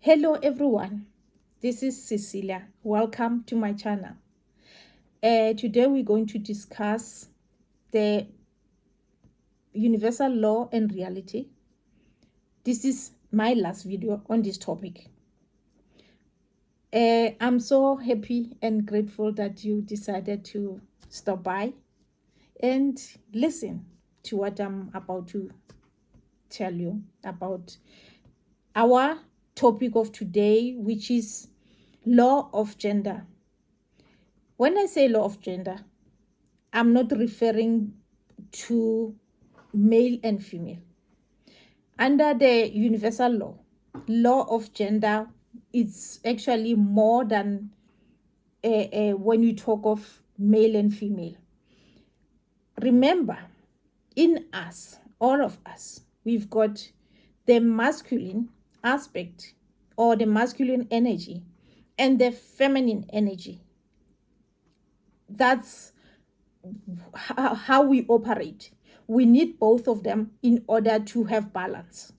Hello everyone, this is Cecilia. Welcome to my channel. Today we're going to discuss the universal law and reality. This is my last video on this topic. I'm so happy and grateful that you decided to stop by and listen to what I'm about to tell you about our topic of today, which is law of gender. When I say law of gender, I'm not referring to male and female. Under the universal law of gender, it's actually more than when you talk of male and female. Remember, in us, all of us, we've got the masculine aspect or the masculine energy and the feminine energy. That's how we operate. We need both of them in order to have balance,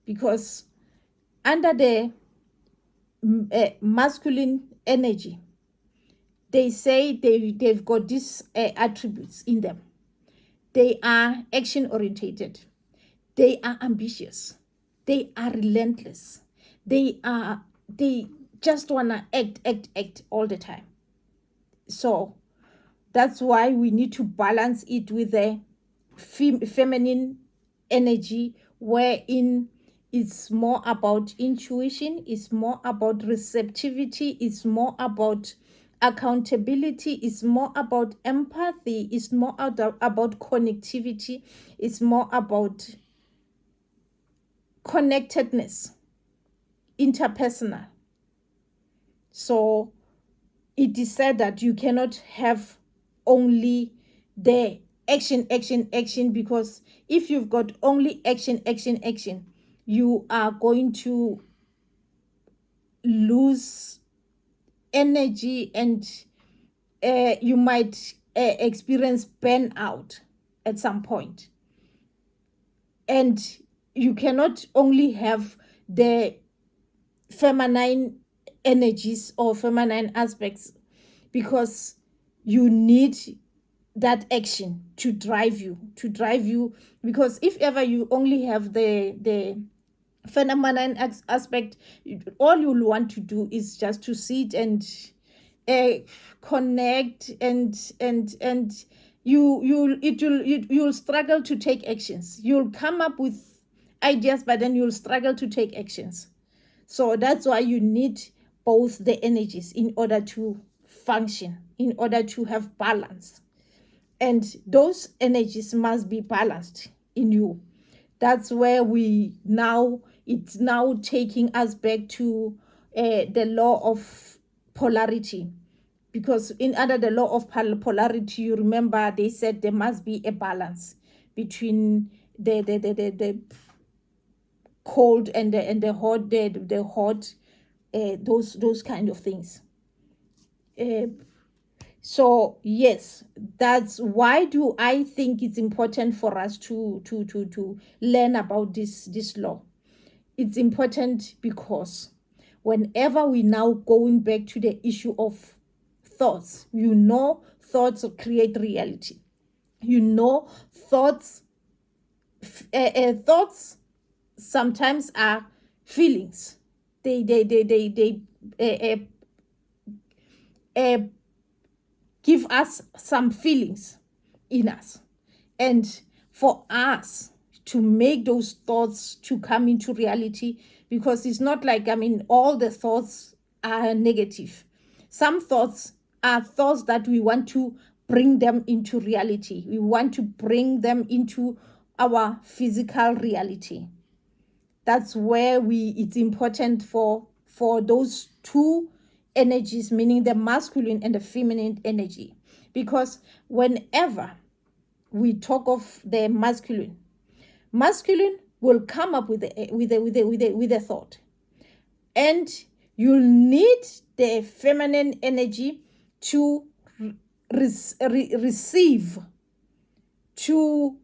because under the masculine energy, they say they've got these attributes in them. They are action orientated, they are ambitious, they are relentless, they just wanna act all the time. So that's why we need to balance it with the feminine energy, wherein it's more about intuition, it's more about receptivity, it's more about accountability, it's more about empathy, it's more about connectivity, it's more about connectedness, interpersonal. So it is said that you cannot have only the action, because if you've got only action, you are going to lose energy, and you might experience burnout at some point. And you cannot only have the feminine energies or feminine aspects, because you need that action to drive you, because if ever you only have the feminine aspect, all you'll want to do is just to sit and connect, and you'll struggle to take actions. You'll come up with ideas, but then you'll struggle to take actions. So that's why you need both the energies in order to function, in order to have balance. And those energies must be balanced in you. That's where it's now taking us back to the law of polarity. Because under the law of polarity, you remember they said there must be a balance between the cold and the hot, the hot, those kind of things. So yes, that's why do I think it's important for us to learn about this law. It's important because whenever we now going back to the issue of thoughts, thoughts create reality. Thoughts sometimes are feelings. They give us some feelings in us, and for us to make those thoughts to come into reality, because it's not like, all the thoughts are negative. Some thoughts are thoughts that we want to bring them into reality. We want to bring them into our physical reality. That's where it's important for those two energies, meaning the masculine and the feminine energy. Because whenever we talk of the masculine will come up with a thought, and you'll need the feminine energy to receive, to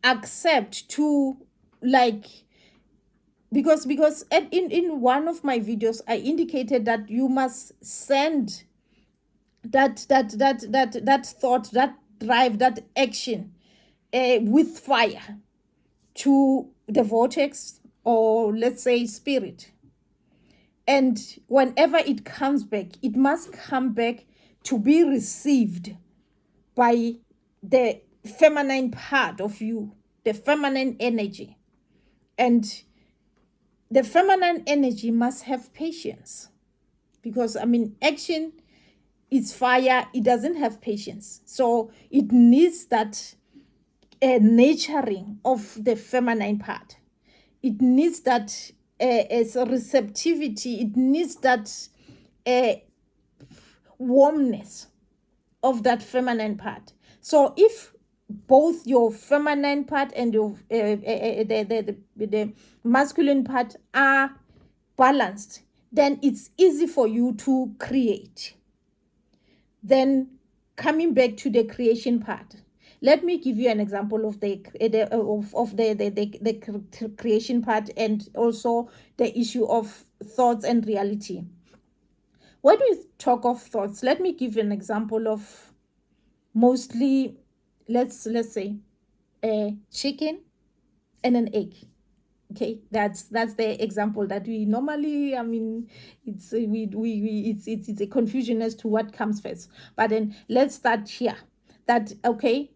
accept, to in one of my videos I indicated that you must send that thought, that drive, that action with fire to the vortex, or let's say spirit. And whenever it comes back, it must come back to be received by the feminine part of you, the feminine energy. And the feminine energy must have patience, because action is fire, it doesn't have patience. So it needs that nurturing of the feminine part. It needs that as a receptivity. It needs that warmness of that feminine part. So if both your feminine part and your the masculine part are balanced, then it's easy for you to create. Then coming back to the creation part, let me give you an example of the creation part, and also the issue of thoughts and reality. When we talk of thoughts, let me give an example of mostly, let's say a chicken and an egg. Okay, that's the example that we normally, it's it's a confusion as to what comes first. But then let's start here. That, okay,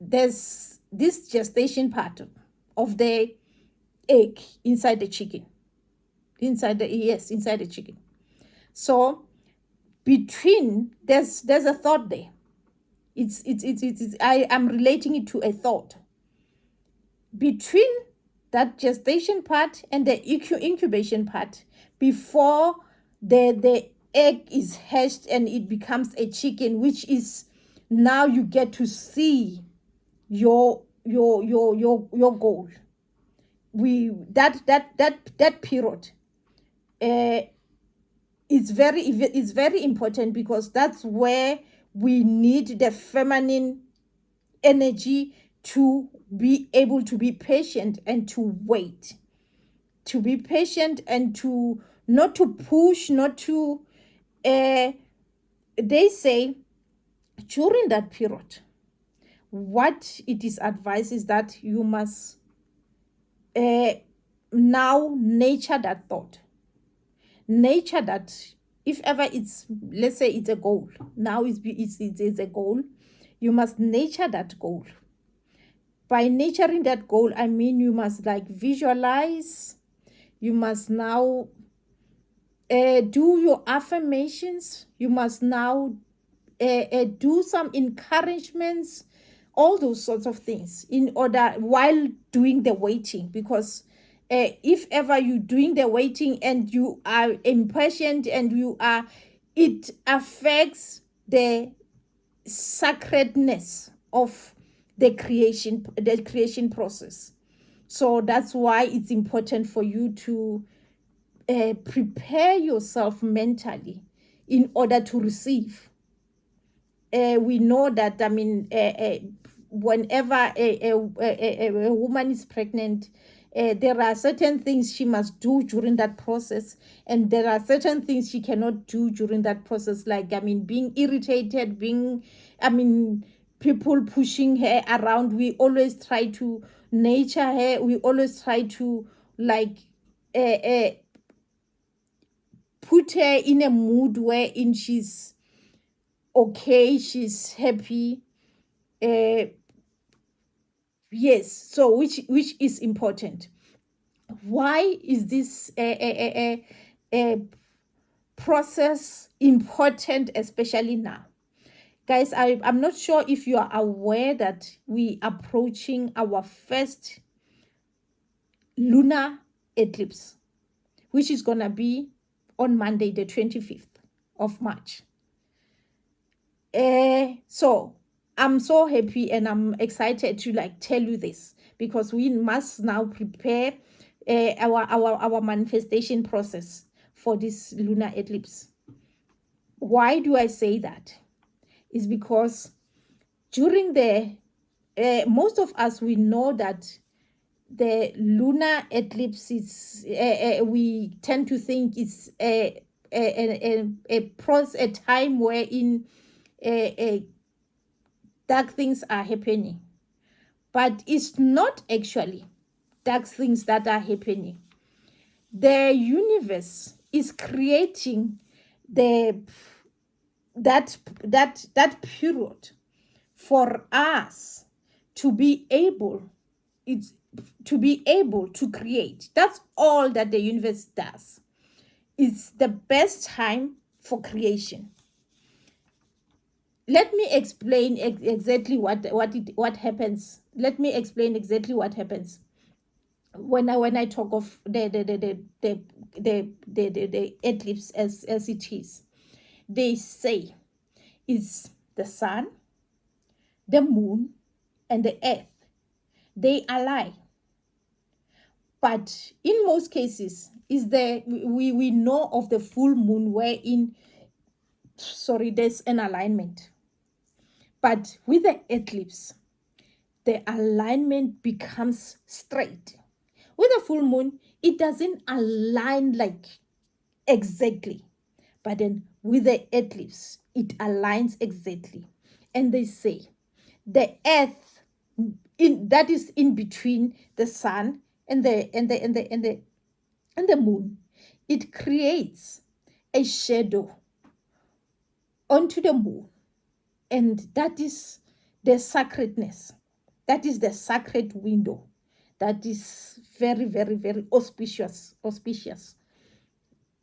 there's this gestation part of the egg inside the chicken, inside the chicken. So between, there's a thought there. It's I am relating it to a thought. Between that gestation part and the incubation part, before the egg is hatched and it becomes a chicken, which is now you get to see your goal. That period is very important, because that's where we need the feminine energy to be able to be patient and to wait, to be patient and to not to push, not to they say during that period, what it is advised is that you must now nurture that thought, nature that, if ever it's, let's say it's a goal, now it's a goal, you must nurture that goal. By nurturing that goal, I mean you must like visualize, you must now do your affirmations, you must now do some encouragements, all those sorts of things, in order, while doing the waiting. Because if ever you're doing the waiting and you are impatient and it affects the sacredness of the creation process. So that's why it's important for you to prepare yourself mentally in order to receive. We know that, whenever a woman is pregnant, there are certain things she must do during that process, and there are certain things she cannot do during that process, like being irritated, people pushing her around. We always try to nurture her, we always try to like put her in a mood wherein she's okay, she's happy. Yes, so which is important. Why is this process important, especially now? Guys, I'm not sure if you are aware that we are approaching our first lunar eclipse, which is gonna be on Monday, the 25th of March. So I'm so happy and I'm excited to like tell you this, because we must now prepare our manifestation process for this lunar eclipse. Why do I say that? Is because during the most of us, we know that the lunar eclipse is we tend to think it's a time wherein dark things are happening, but it's not actually dark things that are happening. The universe is creating the that period for us to be able it's to be able to create. That's all that the universe does. It's the best time for creation. Let me explain exactly what happens. Let me explain exactly what happens when I talk of the eclipse as it is. They say it's the sun, the moon, and the earth. They align. But in most cases, is the we know of the full moon wherein there's an alignment. But with the eclipse, the alignment becomes straight. With a full moon, it doesn't align like exactly. But then with the eclipse, it aligns exactly. And they say the earth that is in between the sun and the moon, it creates a shadow onto the moon. And that is the sacredness. That is the sacred window. That is very, very, very auspicious.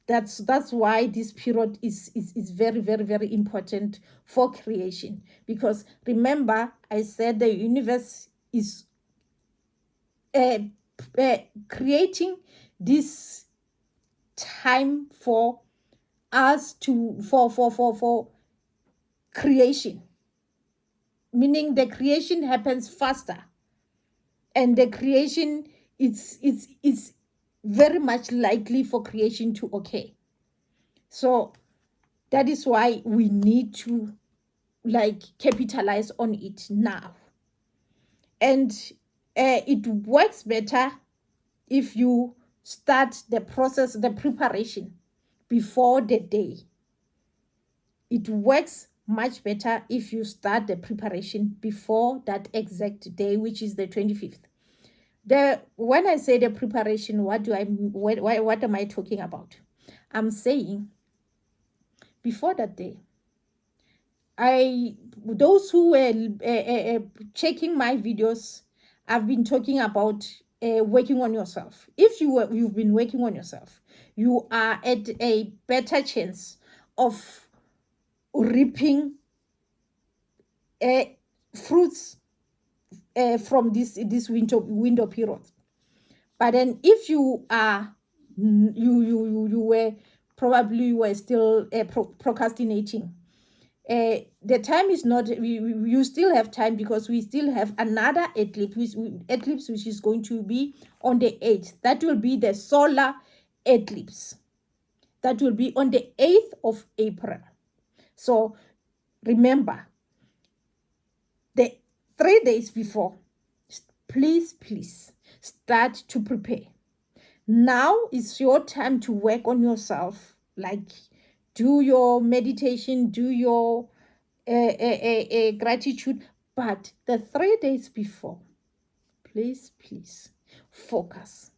That's why this period is very, very, very important for creation. Because remember, I said the universe is uh, creating this time for us to for creation, meaning the creation happens faster, and the creation is very much likely for creation to occur. So that is why we need to like capitalize on it now. And it works better if you start the process, the preparation before the day. It works much better if you start the preparation before that exact day, which is the 25th. When I say the preparation, what am I talking about? I'm saying before that day, those who were checking my videos, I've been talking about working on yourself. If you've been working on yourself, you are at a better chance of reaping fruits from this window period. But then if you are you were probably you were still procrastinating, the time is not you still have time, because we still have another eclipse which is going to be on the 8th. That will be the solar eclipse. That will be on the 8th of April. So remember, the 3 days before, please start to prepare. Now is your time to work on yourself, like do your meditation, do your gratitude. But the 3 days before, please focus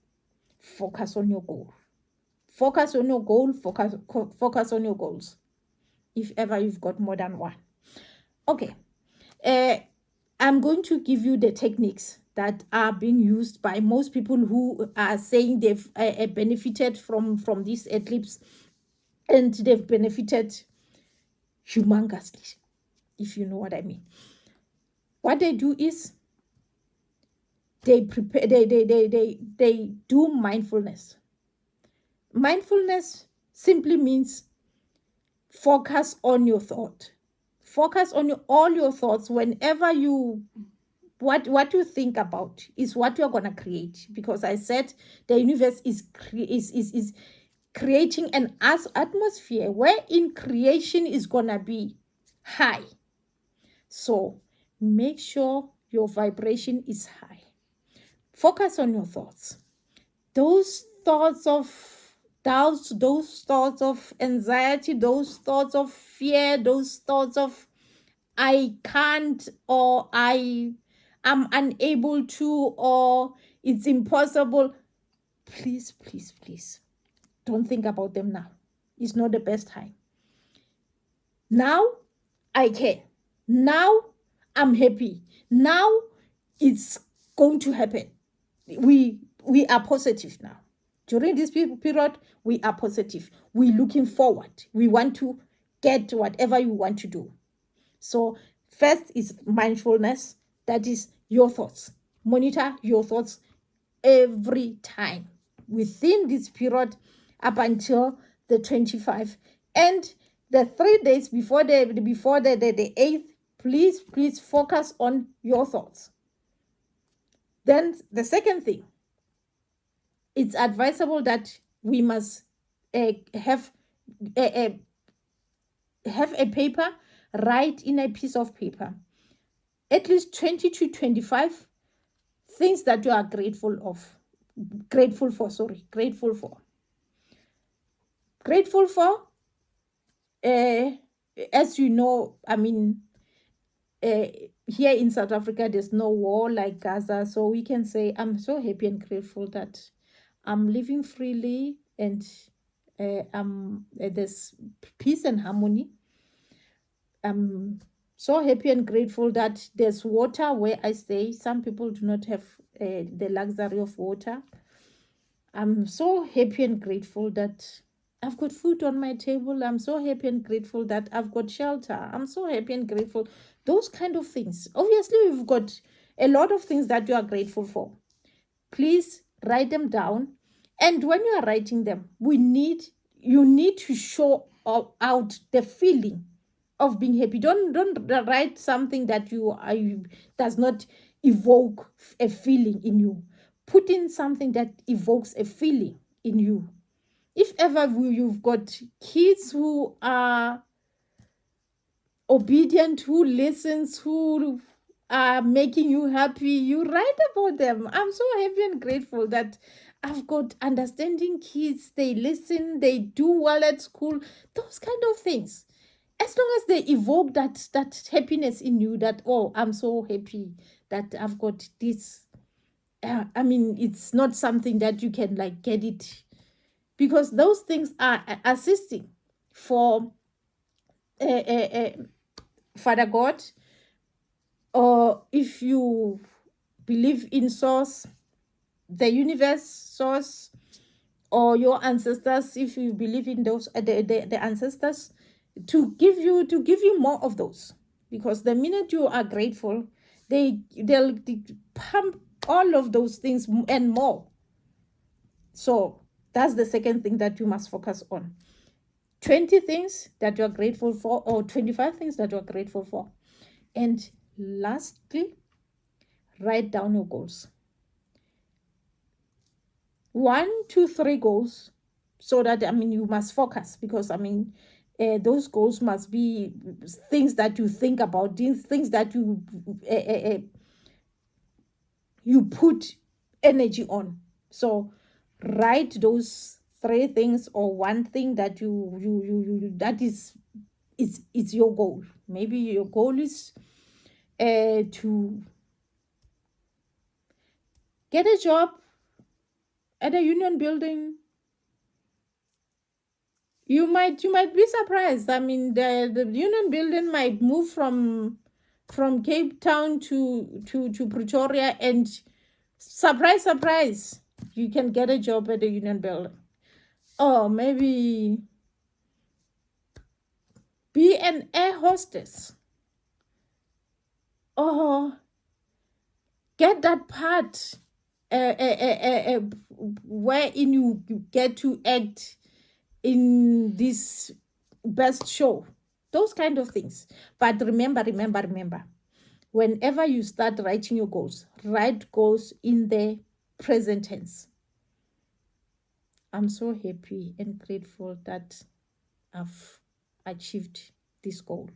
on your goal. Focus on your goal. Focus on your goals, if ever you've got more than one. Okay. I'm going to give you the techniques that are being used by most people who are saying they've benefited from this eclipse, and they've benefited humongously, if you know what I mean. What they do is they prepare, they do mindfulness. Mindfulness simply means focus on your thought. Focus on all your thoughts. Whenever you what you think about is what you're going to create, because I said the universe is creating an atmosphere wherein creation is going to be high. So make sure your vibration is high. Focus on your thoughts. Those thoughts of doubts, those thoughts of anxiety, those thoughts of fear, those thoughts of I can't, or I am unable to, or it's impossible. Please, please, please don't think about them now. It's not the best time. Now I can. Now I'm happy. Now it's going to happen. We are positive now. During this period, we are positive. We're looking forward. We want to get whatever you want to do. So first is mindfulness. That is your thoughts. Monitor your thoughts every time within this period up until the 25. And the 3 days before the 8th, please focus on your thoughts. Then the second thing, it's advisable that we must have a paper, write in a piece of paper at least 20 to 25 things that you are grateful for. As you know, I mean, here in South Africa, there's no war like Gaza. So we can say, I'm so happy and grateful that I'm living freely, and there's peace and harmony. I'm so happy and grateful that there's water where I stay. Some people do not have the luxury of water. I'm so happy and grateful that I've got food on my table. I'm so happy and grateful that I've got shelter. I'm so happy and grateful. Those kind of things. Obviously, we've got a lot of things that you are grateful for. Please write them down. And when you are writing them, you need to show out the feeling of being happy. Don't write something that does not evoke a feeling in you. Put in something that evokes a feeling in you. If ever you've got kids who are obedient, who listens, who are making you happy, you write about them. I'm so happy and grateful that I've got understanding kids. They listen, they do well at school, those kind of things. As long as they evoke that happiness in you, that, oh, I'm so happy that I've got this. I mean, it's not something that you can like get it, because those things are assisting for Father God, or if you believe in source, the universe, source, or your ancestors, if you believe in those the ancestors, to give you more of those. Because the minute you are grateful, they'll pump all of those things and more. So that's the second thing that you must focus on. 20 things that you're grateful for, or 25 things that you're grateful for. And lastly, write down your goals. 1, 2, 3 goals, so that, I mean, you must focus, because, I mean, those goals must be things that you think about, things that you put energy on. So write those 3 things, or 1 thing that you that is it's your goal. Maybe your goal is to get a job at a union building. You might be surprised. I mean, the union building might move from Cape Town to Pretoria, and surprise, you can get a job at the union building. Or maybe be an air hostess, or get that part wherein you get to act in this best show. Those kind of things. But remember, whenever you start writing your goals, write goals in the present tense. I'm so happy and grateful that I've achieved this goal.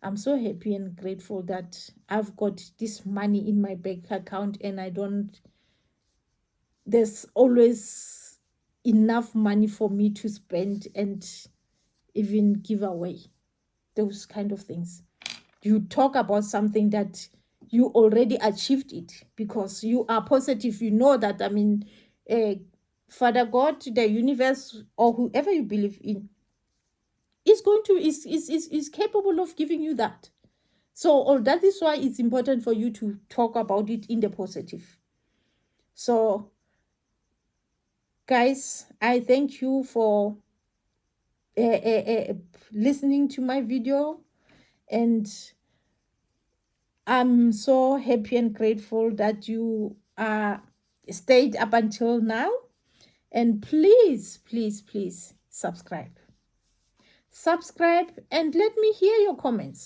I'm so happy and grateful that I've got this money in my bank account, and there's always enough money for me to spend and even give away. Those kind of things. You talk about something that you already achieved it because you are positive. You know that, uh, Father God, the universe, or whoever you believe in, is going to is capable of giving you that. So, or that is why it's important for you to talk about it in the positive. So, guys, I thank you for listening to my video, and I'm so happy and grateful that you stayed up until now. And please, please, please subscribe. Subscribe and let me hear your comments.